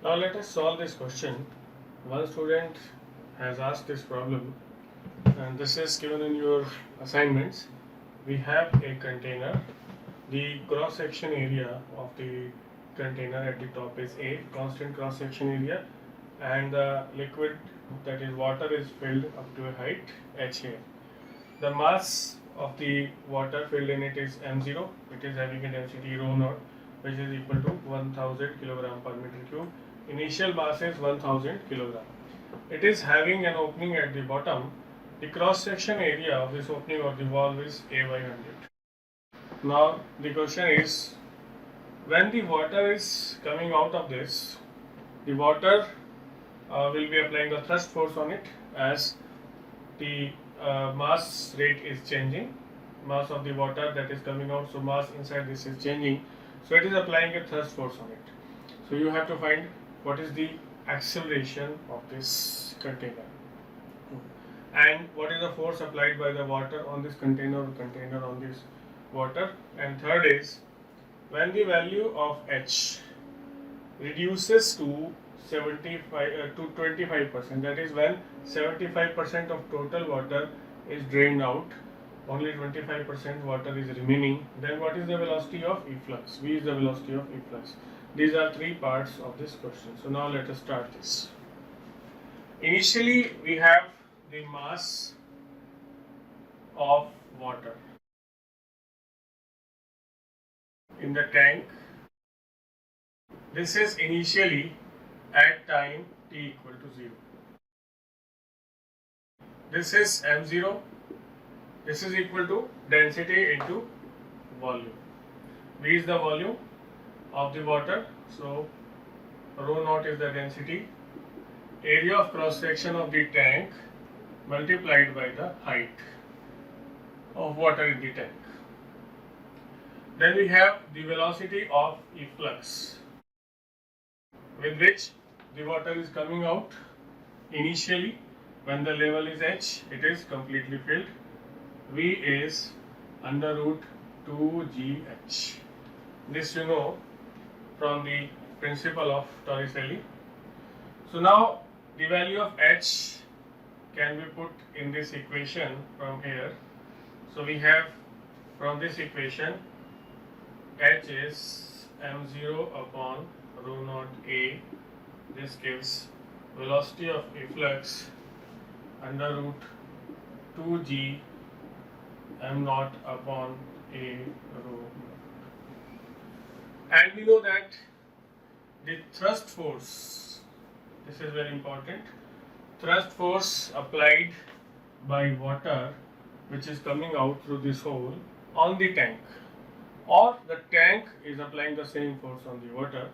Now let us solve this question. One student has asked this problem, and this is given in your assignments. We have a container. The cross section area of the container at the top is A, constant cross section area, and the liquid, that is water, is filled up to a height h here. The mass of the water filled in it is m0. It is having a density rho naught, which is equal to 1000 kilogram per meter cube. Initial mass is 1000 kilogram. It is having an opening at the bottom. The cross section area of this opening of the valve is A by 100. Now the question is, when the water is coming out of this, the water will be applying the thrust force on it as the mass rate is changing, mass of the water that is coming out, so mass inside this is changing, so it is applying a thrust force on it. So you have to find what is the acceleration of this container and what is the force applied by the water on this container or container on this water. And third is, when the value of H reduces to 75 to 25%, that is when 75% of total water is drained out, only 25% water is remaining, then what is the velocity of efflux? V is the velocity of efflux. These are three parts of this question. So now let us start this. Initially we have the mass of water in the tank. This is initially at time t equal to 0. This is m0. This is equal to density into volume. V is the volume of the water, so rho naught is the density. Area of cross section of the tank multiplied by the height of water in the tank. Then we have the velocity of efflux, with which the water is coming out. Initially, when the level is h, it is completely filled. V is under root 2gh. This you know from the principle of Torricelli. So now the value of h can be put in this equation from here. So we have from this equation, h is m0 upon rho naught a. This gives velocity of efflux under root 2g m naught upon a rho naught. And we know that the thrust force, this is very important, thrust force applied by water which is coming out through this hole on the tank, or the tank is applying the same force on the water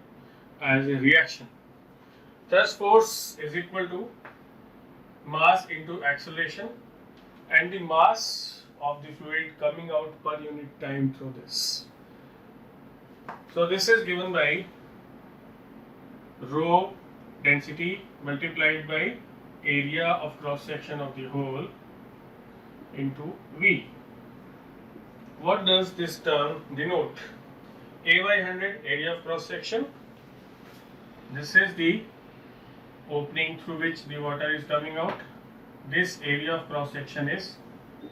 as a reaction. Thrust force is equal to mass into acceleration and the mass of the fluid coming out per unit time through this. So this is given by rho density multiplied by area of cross section of the hole into V. What does this term denote? A by 100, area of cross section. This is the opening through which the water is coming out. This area of cross section is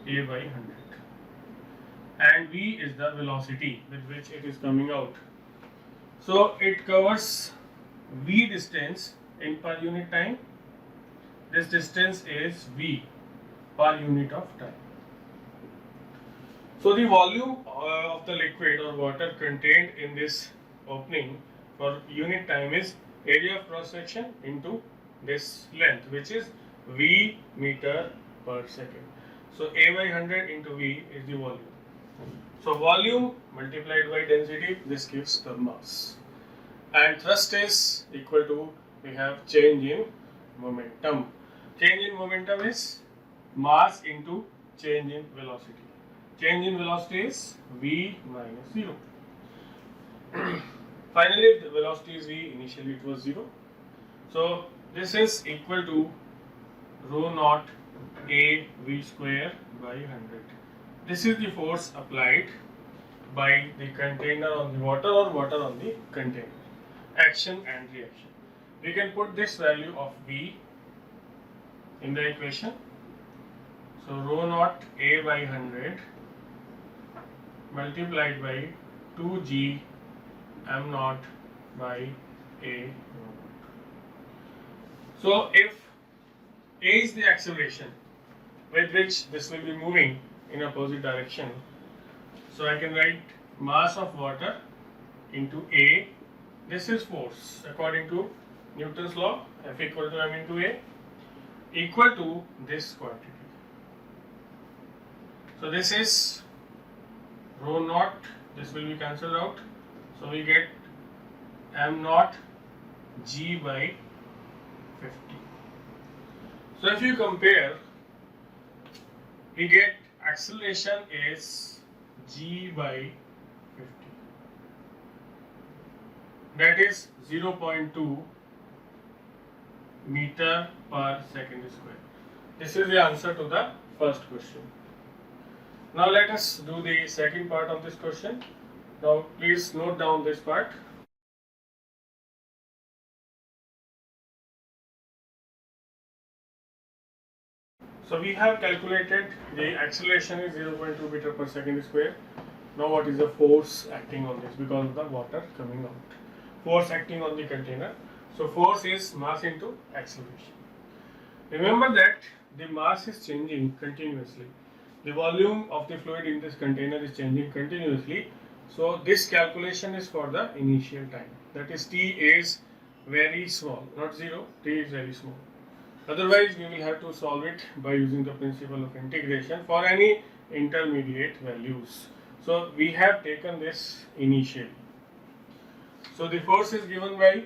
A by 100. And V is the velocity with which it is coming out. So it covers V distance in per unit time. This distance is V per unit of time. So the volume of the liquid or water contained in this opening for unit time is area of cross section into this length, which is V meter per second. So A by 100 into V is the volume. So volume multiplied by density, this gives the mass. And thrust is equal to, we have change in momentum. Change in momentum is mass into change in velocity. Change in velocity is V minus 0. Finally, the velocity is V, initially it was 0. So this is equal to rho naught a V square by 100. This is the force applied by the container on the water or water on the container. Action and reaction. we can put this value of V in the equation. So rho naught A by 100 multiplied by 2g m naught by A rho naught. So if A is the acceleration with which this will be moving in opposite direction, so I can write mass of water into A. This is force according to Newton's law, F equal to m into A, equal to this quantity. So this is rho naught, this will be cancelled out, so we get m naught g by 50. So if you compare, we get acceleration is g by 50, that is 0.2 meter per second square. This is the answer to the first question. Now let us do the second part of this question. Now please note down this part. So we have calculated the acceleration is 0.2 meter per second square. Now what is the force acting on this because of the water coming out? Force acting on the container. So force is mass into acceleration. Remember that the mass is changing continuously. The volume of the fluid in this container is changing continuously. So this calculation is for the initial time. That is t is very small, not 0, t is very small. Otherwise we will have to solve it by using the principle of integration for any intermediate values. So we have taken this initially. So the force is given by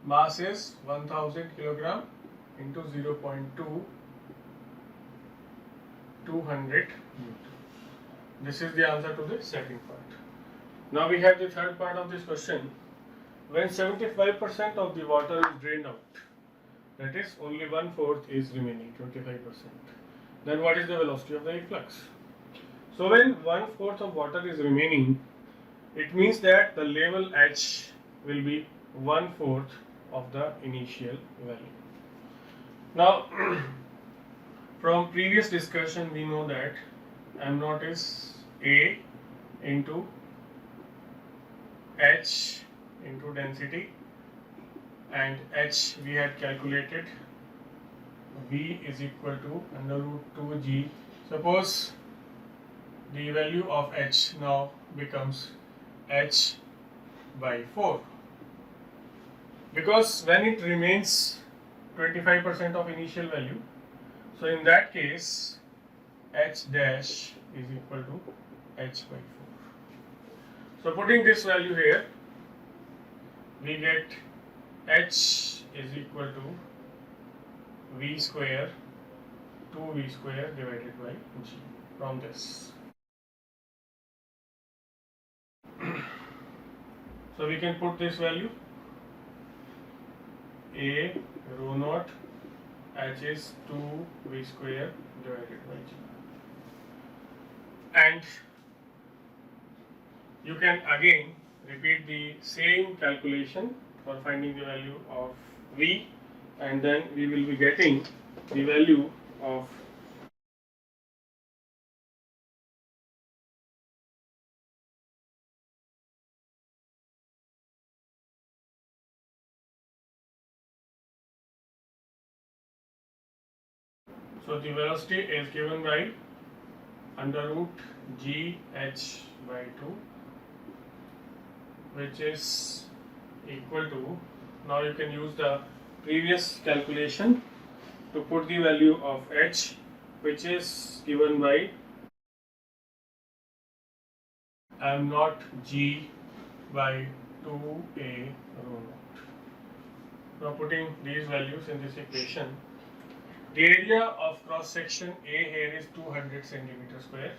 mass is 1000 kilogram into 0.2, 200 Newton. This is the answer to the second part. Now we have the third part of this question. When 75% of the water is drained out, that is only 1/4 is remaining, 25%. Then what is the velocity of the efflux? So when 1/4 of water is remaining, it means that the level h will be 1/4 of the initial value. Now from previous discussion we know that m naught is A into h into density, and h we had calculated V is equal to under root 2g. Suppose the value of h now becomes h by 4, because when it remains 25% of initial value, so in that case h dash is equal to h by 4. So putting this value here, we get h is equal to v square 2v square divided by g from this. So we can put this value A rho naught h is 2v square divided by g, and you can again repeat the same calculation for finding the value of v, and then we will be getting the value of so the velocity is given by under root g h by 2, which is equal to, now you can use the previous calculation to put the value of h, which is given by m naught g by 2a rho naught. Now putting these values in this equation, the area of cross section A here is 200 centimeter square,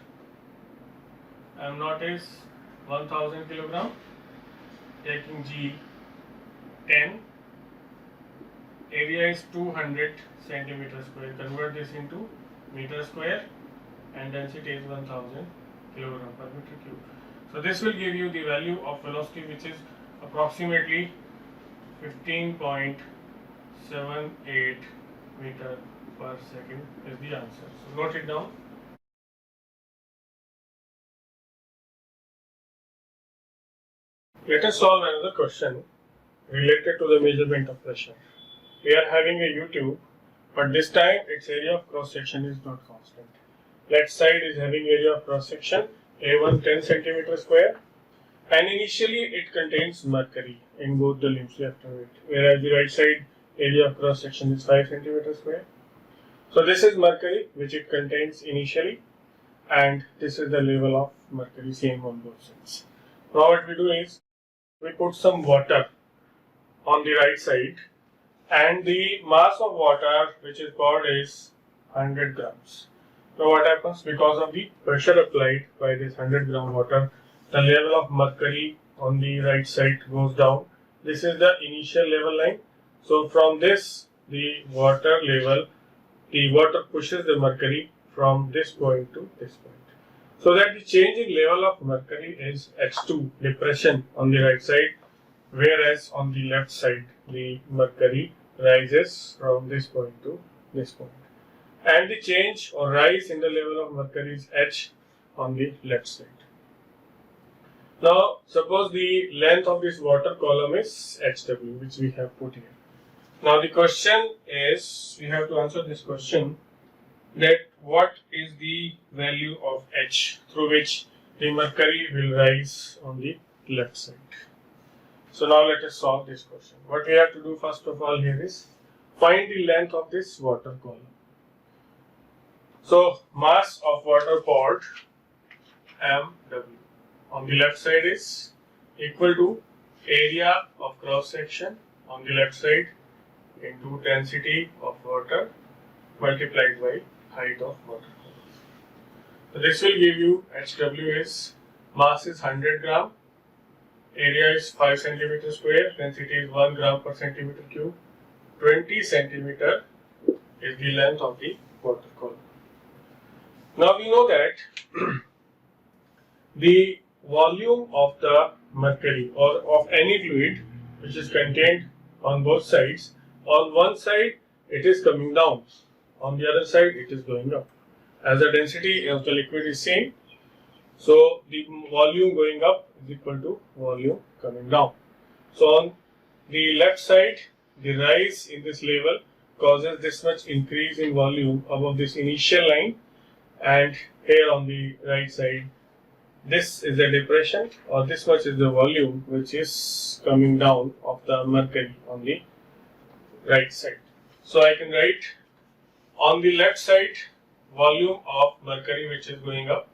m naught is 1000 kilogram, taking g 10, area is 200 centimeter square, convert this into meter square, and density is 1000 kilogram per meter cube. So this will give you the value of velocity, which is approximately 15.78 meter per second is the answer. So note it down. Let us solve another question related to the measurement of pressure. We are having a U-tube, but this time its area of cross section is not constant. Left side is having area of cross section A1 10 centimeter square, and initially it contains mercury in both the limbs left and right, whereas the right side area of cross section is 5 centimeter square. So this is mercury which it contains initially, and this is the level of mercury same on both sides. Now what we do is we put some water on the right side, and the mass of water which is poured is 100 grams. Now what happens, because of the pressure applied by this 100 gram water, the level of mercury on the right side goes down. This is the initial level line. So from this, the water pushes the mercury from this point to this point. So that the change in level of mercury is H2, depression on the right side, whereas on the left side the mercury rises from this point to this point. And the change or rise in the level of mercury is H on the left side. Now suppose the length of this water column is HW, which we have put here. Now the question is, we have to answer this question, that what is the value of H through which the mercury will rise on the left side. So now let us solve this question. What we have to do first of all here is find the length of this water column. So mass of water poured, mW, on the left side is equal to area of cross section on the left side into density of water multiplied by height of water column. So this will give you HW is, mass is 100 gram, area is 5 centimeter square, density is 1 gram per centimeter cube, 20 centimeter is the length of the water column. Now we know that the volume of the mercury or of any fluid which is contained on both sides, on one side it is coming down, on the other side it is going up. As the density of the liquid is same, so the volume going up is equal to volume coming down. So on the left side, the rise in this level causes this much increase in volume above this initial line, and here on the right side, this is the depression, or this much is the volume which is coming down of the mercury on the right side. So I can write on the left side, volume of mercury which is going up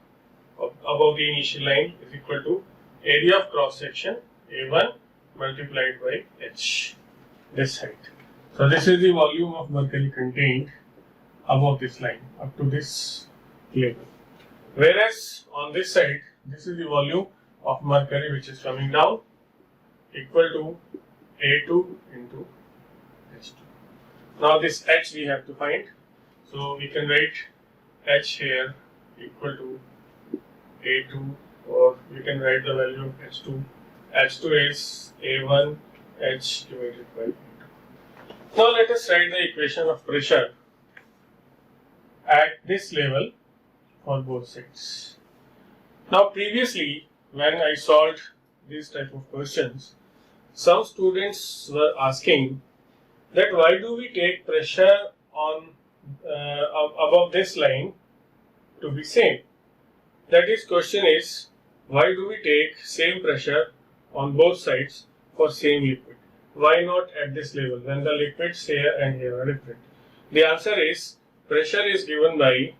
above the initial line is equal to area of cross section A1 multiplied by H, this height. So this is the volume of mercury contained above this line up to this level. Whereas on this side, this is the volume of mercury which is coming down, equal to A2 into H2. Now this H we have to find. So we can write H here equal to A2, or we can write the value of H2. H2 is A1 H divided by A2. Now let us write the equation of pressure at this level for both sides. Now previously, when I solved these type of questions, some students were asking that why do we take pressure on above this line to be same. That is, question is, why do we take same pressure on both sides for same liquid? Why not at this level when the liquids here and here are different? The answer is, pressure is given by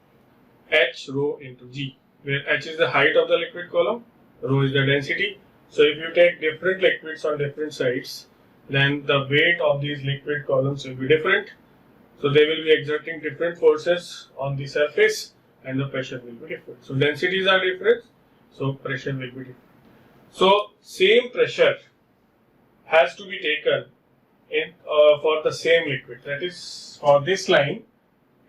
H rho into G, where H is the height of the liquid column, rho is the density. So if you take different liquids on different sides, then the weight of these liquid columns will be different. So they will be exerting different forces on the surface, and the pressure will be different. So densities are different, so pressure will be different. So same pressure has to be taken in for the same liquid. That is, for this line,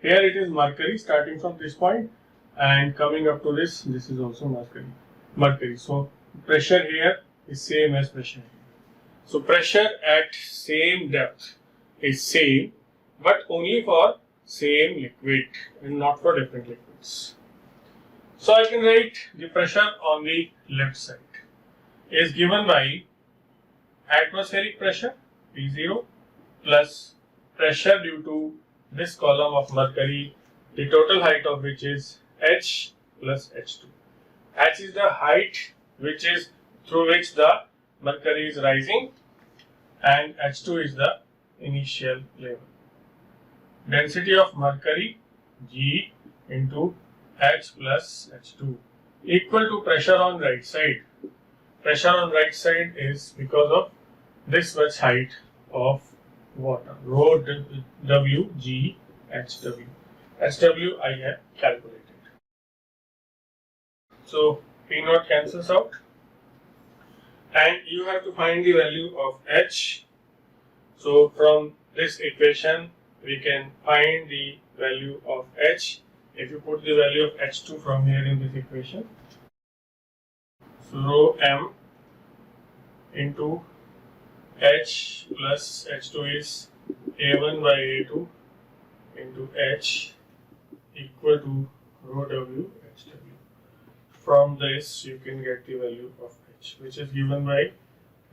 here it is mercury starting from this point and coming up to this. This is also mercury. So pressure here is same as pressure here. So pressure at same depth is same, but only for same liquid and not for different liquids. So I can write the pressure on the left side is given by atmospheric pressure P0 plus pressure due to this column of mercury, the total height of which is h plus h2. H is the height which is through which the mercury is rising, and h2 is the initial level. Density of mercury G into H plus H2 equal to pressure on right side. Pressure on right side is because of this much height of water, rho W G HW. HW I have calculated. So P naught cancels out, and you have to find the value of H. So from this equation we can find the value of H. If you put the value of H2 from here in this equation, so rho M into H plus H2 is A1 by A2 into H equal to rho W HW. From this you can get the value of H, which is given by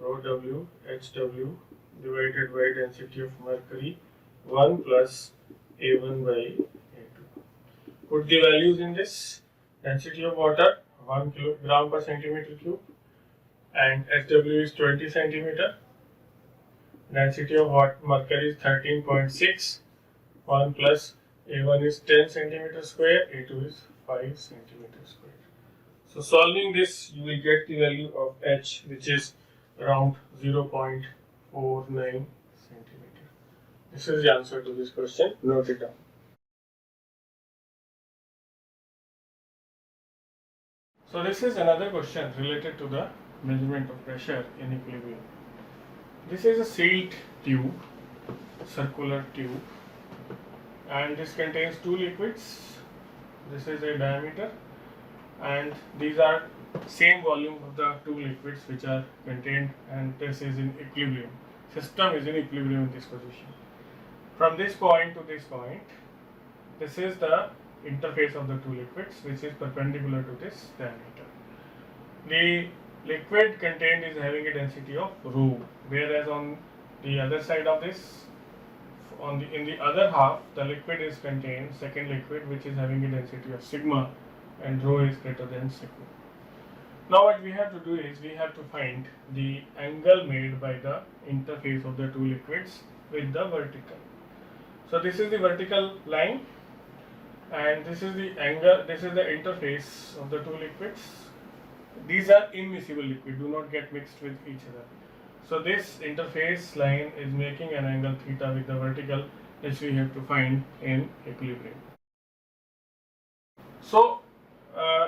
rho W HW divided by density of mercury 1 plus A1 by A2. Put the values in this. Density of water 1 kilogram per centimeter cube and SW is 20 centimeter. Density of mercury is 13.6. 1 plus A1 is 10 centimeter square, A2 is 5 centimeter square. So solving this, you will get the value of H, which is around 0.49 centimeter. This is the answer to this question. Note it down. So this is another question related to the measurement of pressure in equilibrium. This is a sealed tube, circular tube, and this contains two liquids. This is a diameter, and these are same volume of the two liquids which are contained, and this is in equilibrium. System is in equilibrium in this position. From this point to this point, this is the interface of the two liquids, which is perpendicular to this diameter. The liquid contained is having a density of rho, whereas on the other side of this, in the other half, the liquid is contained, second liquid, which is having a density of sigma, and rho is greater than sigma. Now what we have to do is we have to find the angle made by the interface of the two liquids with the vertical. So this is the vertical line, and this is the angle, this is the interface of the two liquids. These are immiscible liquid, do not get mixed with each other. So this interface line is making an angle theta with the vertical, which we have to find in equilibrium. So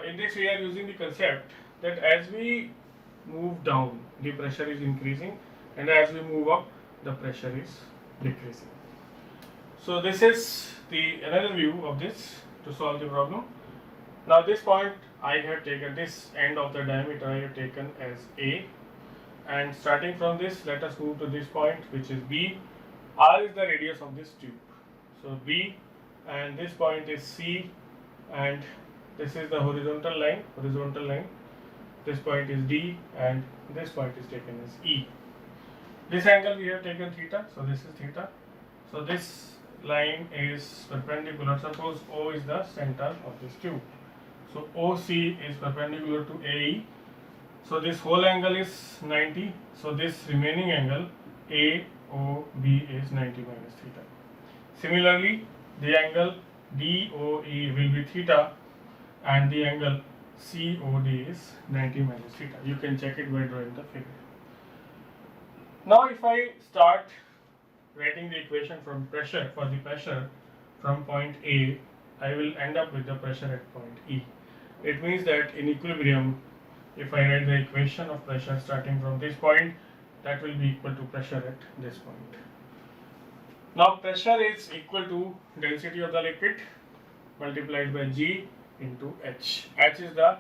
in this we are using the concept that as we move down, the pressure is increasing, and as we move up, the pressure is decreasing. So this is the another view of this to solve the problem. Now this point I have taken, this end of the diameter I have taken as A, and starting from this, let us move to this point, which is B. R is the radius of this tube. So B, and this point is C, and this is the horizontal line. This point is D, and this point is taken as E. This angle we have taken theta, so this is theta. So this line is perpendicular. Suppose O is the center of this tube. So OC is perpendicular to AE. So this whole angle is 90. So this remaining angle AOB is 90 minus theta. Similarly, the angle DOE will be theta, and the angle COD is 90 minus theta. You can check it by drawing the figure. Now if I start writing the equation from pressure, for the pressure from point A, I will end up with the pressure at point E. It means that in equilibrium, if I write the equation of pressure starting from this point, that will be equal to pressure at this point. Now pressure is equal to density of the liquid multiplied by G into H. H is the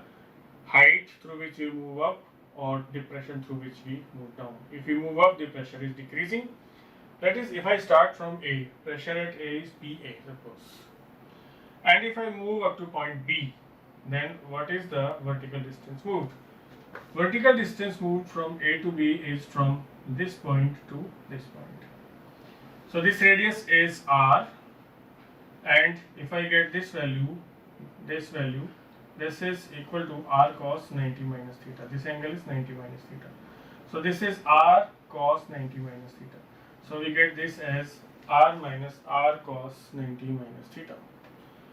height through which you move up, or depression through which we move down. If we move up, the pressure is decreasing. That is, if I start from A, pressure at A is PA, suppose. And if I move up to point B, then what is the vertical distance moved? Vertical distance moved from A to B is from this point to this point. So this radius is R, and if I get this value, this is equal to R cos 90 minus theta. This angle is 90 minus theta. So this is R cos 90 minus theta. So we get this as R minus R cos 90 minus theta.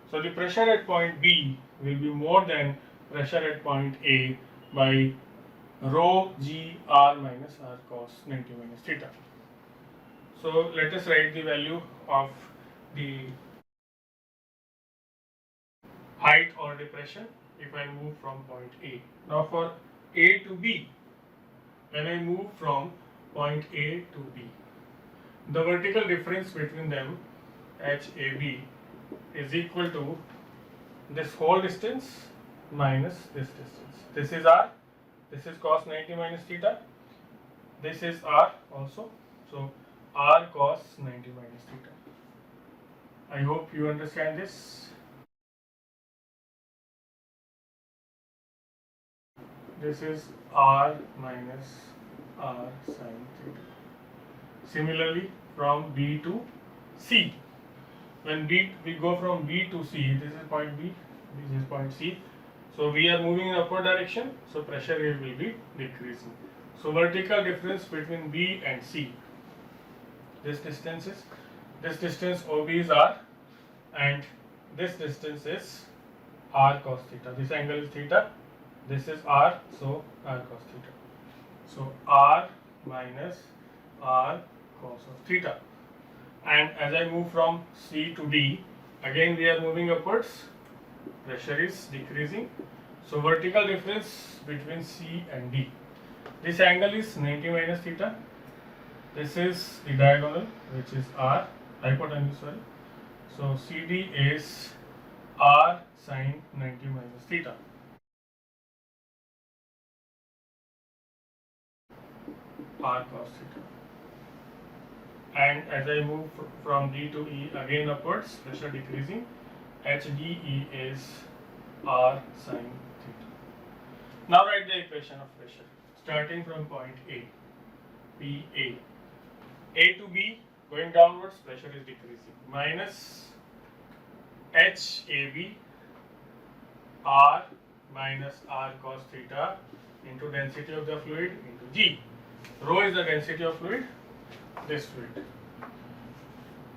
So the pressure at point B will be more than pressure at point A by rho g R minus R cos 90 minus theta. So let us write the value of the height or depression if I move from point A. Now for A to B, when I move from point A to B, the vertical difference between them, HAB, is equal to this whole distance minus this distance. This is R, this is cos 90 minus theta, this is R also, so R cos 90 minus theta. I hope you understand this. This is R minus R sin theta. Similarly, from B to C. When we go from B to C, this is point B, this is point C. So we are moving in upward direction, so pressure here will be decreasing. So vertical difference between B and C. This distance OB is R, and this distance is R cos theta. This angle is theta. This is R, so R cos theta. So R minus R cos of theta. And as I move from C to D, again we are moving upwards, pressure is decreasing. So vertical difference between C and D. This angle is 90 minus theta. This is the diagonal, which is R, hypotenuse, sorry. So CD is R sin 90 minus theta. R cos theta. And as I move from D to E again upwards, pressure decreasing, HDE is R sin theta. Now write the equation of pressure starting from point A, PA. A to B going downwards, pressure is decreasing, minus HAB R minus R cos theta into density of the fluid into G. Rho is the density of fluid, this fluid.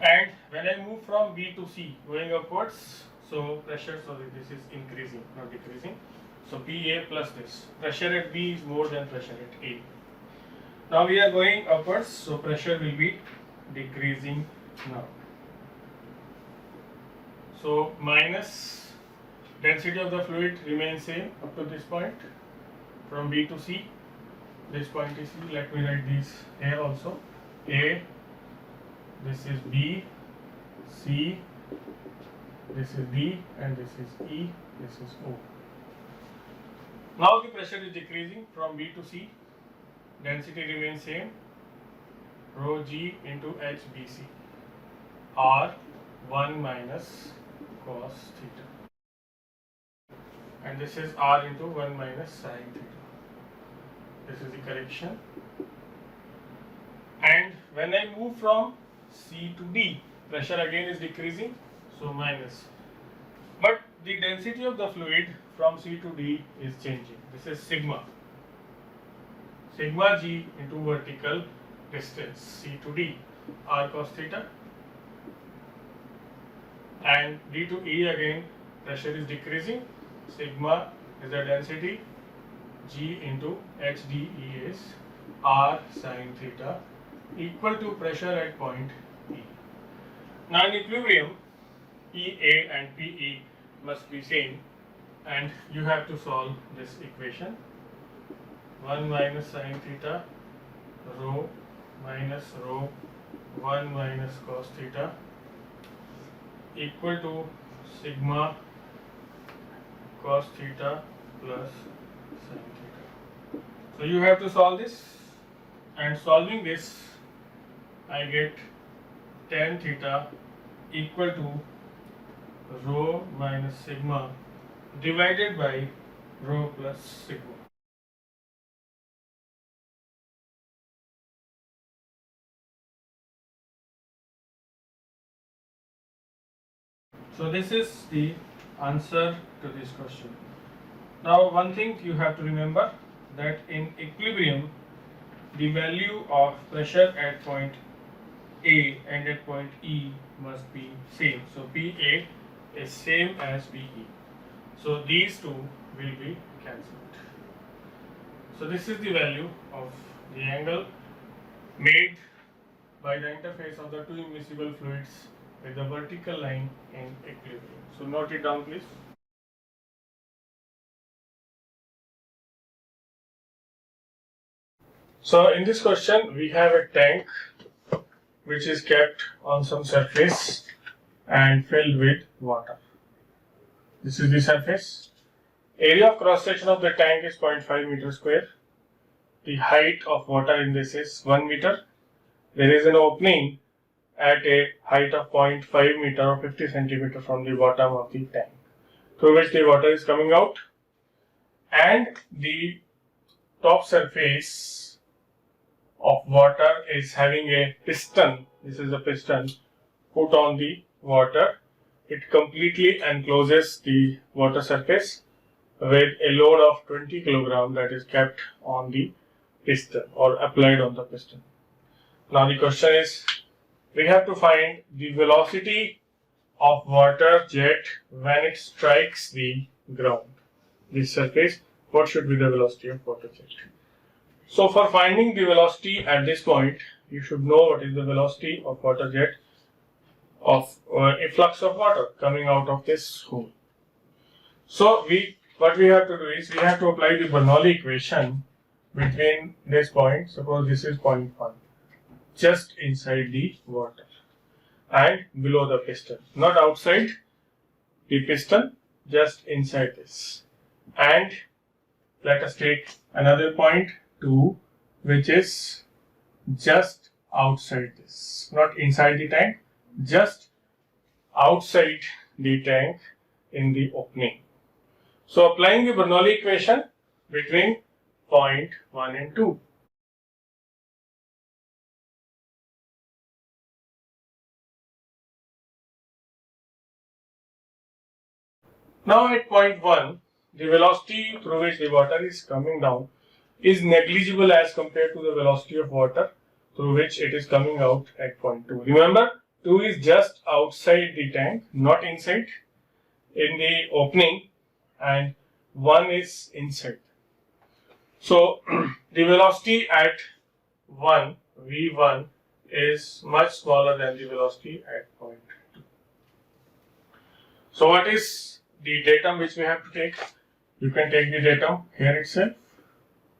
And when I move from B to C going upwards, so pressure, sorry, this is increasing, not decreasing. So PA plus this. Pressure at B is more than pressure at A. Now we are going upwards, so pressure will be decreasing now. So minus density of the fluid remains same up to this point from B to C. This point is C. Let me write these here also. A, this is B, C, this is D, and this is E, this is O. Now the pressure is decreasing from B to C. Density remains same, rho G into HBC, R 1 minus cos theta. And this is R into 1 minus sin theta. This is the correction. And when I move from C to D, pressure again is decreasing, so minus. But the density of the fluid from C to D is changing. This is sigma. Sigma G into vertical distance C to D, R cos theta. And D to E again, pressure is decreasing. Sigma is the density. G into HDE is R sin theta equal to pressure at point E. Now in equilibrium, EA and PE must be same, and you have to solve this equation. 1 minus sin theta rho minus rho 1 minus cos theta equal to sigma cos theta plus sin theta. So you have to solve this, and solving this I get tan theta equal to rho minus sigma divided by rho plus sigma. So this is the answer to this question. Now one thing you have to remember, that in equilibrium the value of pressure at point A and at point E must be same. So PA is same as PE. So these two will be cancelled. So this is the value of the angle made by the interface of the two immiscible fluids with the vertical line in equilibrium. So note it down please. So in this question we have a tank which is kept on some surface and filled with water. This is the surface. Area of cross section of the tank is 0.5 meter square. The height of water in this is 1 meter. There is an opening at a height of 0.5 meter or 50 centimeter from the bottom of the tank, through which the water is coming out, and the top surface of water is having a piston. This is a piston put on the water. It completely encloses the water surface with a load of 20 kg that is kept on the piston or applied on the piston. Now the question is, we have to find the velocity of water jet when it strikes the ground, this surface. What should be the velocity of water jet? So for finding the velocity at this point, you should know what is the velocity of water jet of a flux of water coming out of this hole. So what we have to do is we have to apply the Bernoulli equation between this point. Suppose this is point 1, just inside the water and below the piston, not outside the piston, just inside this. And let us take another point 2, which is just outside this, not inside the tank, just outside the tank in the opening. So applying the Bernoulli equation between point 1 and 2. Now at point 1, the velocity through which the water is coming down is negligible as compared to the velocity of water through which it is coming out at point 2. Remember, 2 is just outside the tank, not inside, in the opening, and 1 is inside. So the velocity at 1, V1, is much smaller than the velocity at point 2. So what is the datum which we have to take? You can take the datum here itself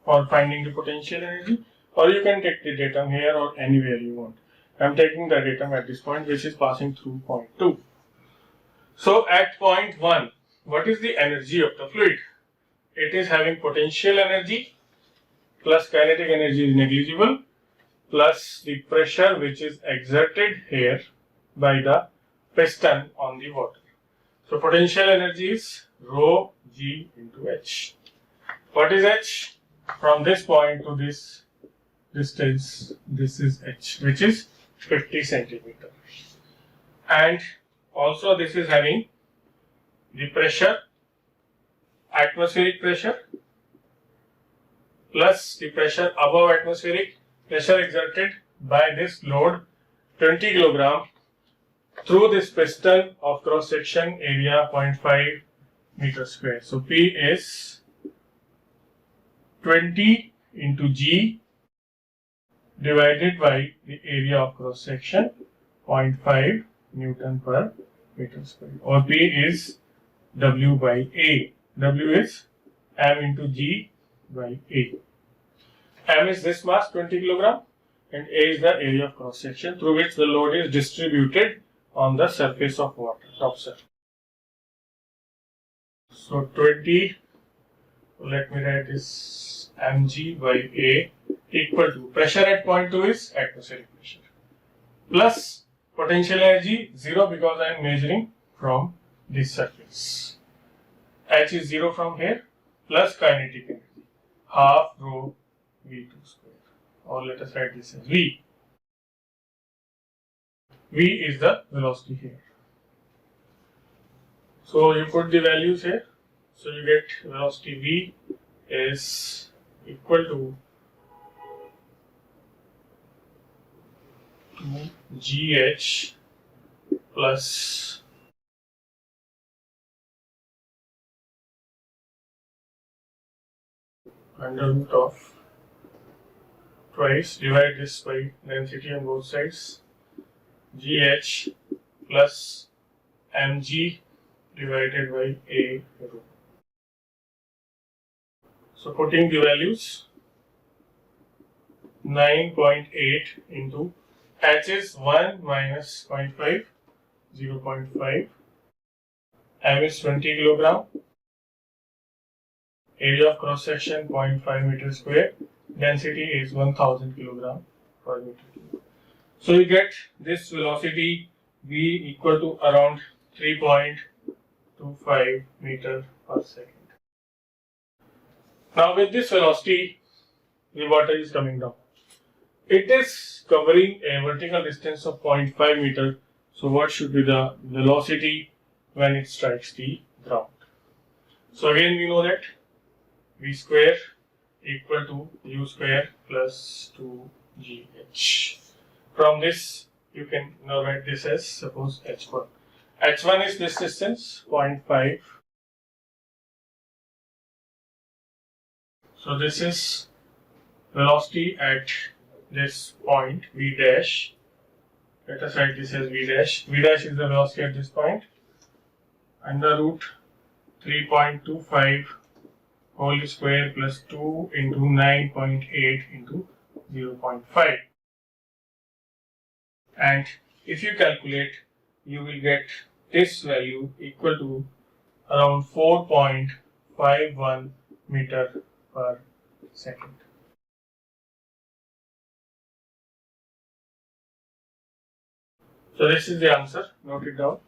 for finding the potential energy, or you can take the datum here or anywhere you want. I am taking the datum at this point, which is passing through point 2. So at point 1, what is the energy of the fluid? It is having potential energy plus kinetic energy is negligible, plus the pressure which is exerted here by the piston on the water. So potential energy is rho g into h. What is h? From this point to this distance, this is h, which is 50 centimeter. And also this is having the pressure, atmospheric pressure, plus the pressure above atmospheric pressure exerted by this load 20 kg through this piston of cross section area 0.5 meter square. So P is 20 into G divided by the area of cross section 0.5 Newton per meter square, or P is W by A. W is M into G by A. M is this mass 20 kg and A is the area of cross section through which the load is distributed on the surface of water, top surface. So 20 So let me write this mg by A equal to pressure at point 2 is atmospheric pressure plus potential energy 0 because I am measuring from this surface. H is 0 from here plus kinetic energy half rho V2 square, or let us write this as V. V is the velocity here. So you put the values here. So you get velocity V is equal to GH plus under root of twice, divide this by density on both sides, GH plus mg divided by A rho. So putting the values, 9.8 into H is 1 minus 0.5, 0.5, M is 20 kilogram, area of cross section 0.5 meter square, density is 1000 kilogram per meter. So you get this velocity V equal to around 3.25 meter per second. Now with this velocity, the water is coming down. It is covering a vertical distance of 0.5 meter. So what should be the velocity when it strikes the ground? So again we know that V square equal to U square plus 2GH. From this you can now write this as suppose H1. H1 is this distance 0.5. So this is velocity at this point V dash. Let us write this as V dash. V dash is the velocity at this point. Under root 3.25 whole square plus 2 into 9.8 into 0.5. And if you calculate, you will get this value equal to around 4.51 meter per second. So this is the answer. Note it down.